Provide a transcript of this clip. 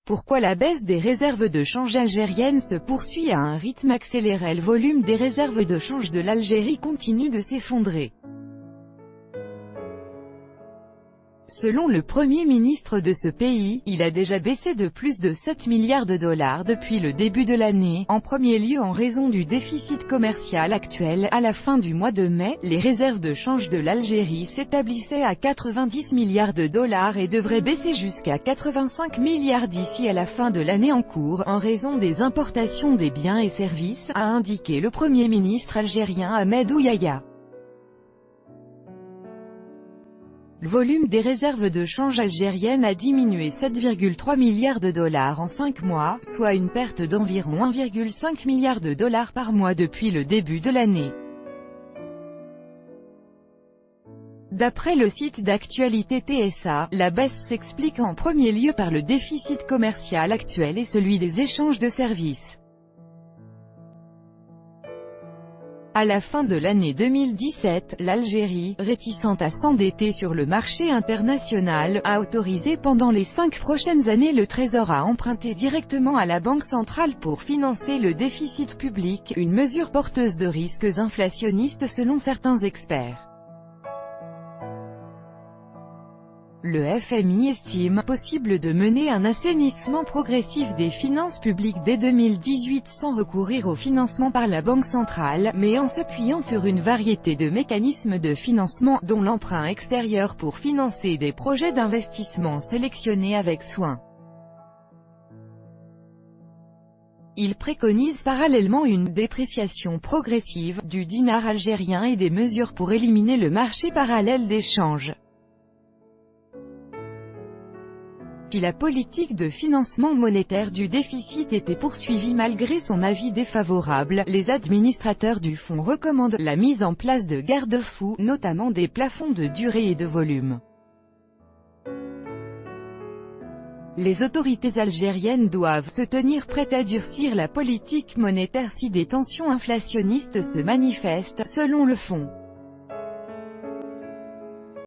Pourquoi la baisse des réserves de change algériennes se poursuit à un rythme accéléré? Le volume des réserves de change de l'Algérie continue de s'effondrer. Selon le Premier ministre de ce pays, il a déjà baissé de plus de 7 milliards de dollars depuis le début de l'année, en premier lieu en raison du déficit commercial actuel. À la fin du mois de mai, les réserves de change de l'Algérie s'établissaient à 90 milliards de dollars et devraient baisser jusqu'à 85 milliards d'ici à la fin de l'année en cours, en raison des importations des biens et services, a indiqué le Premier ministre algérien Ahmed Ouyaya. Le volume des réserves de change algériennes a diminué 7,3 milliards de dollars en 5 mois, soit une perte d'environ 1,5 milliard de dollars par mois depuis le début de l'année. D'après le site d'actualité TSA, la baisse s'explique en premier lieu par le déficit commercial actuel et celui des échanges de services. À la fin de l'année 2017, l'Algérie, réticente à s'endetter sur le marché international, a autorisé pendant les 5 prochaines années le Trésor à emprunter directement à la Banque centrale pour financer le déficit public, une mesure porteuse de risques inflationnistes selon certains experts. Le FMI estime possible de mener un assainissement progressif des finances publiques dès 2018 sans recourir au financement par la Banque centrale, mais en s'appuyant sur une variété de mécanismes de financement, dont l'emprunt extérieur pour financer des projets d'investissement sélectionnés avec soin. Il préconise parallèlement une dépréciation progressive du dinar algérien et des mesures pour éliminer le marché parallèle d'échange. Si la politique de financement monétaire du déficit était poursuivie malgré son avis défavorable, les administrateurs du fonds recommandent la mise en place de garde-fous, notamment des plafonds de durée et de volume. Les autorités algériennes doivent se tenir prêtes à durcir la politique monétaire si des tensions inflationnistes se manifestent, selon le fonds.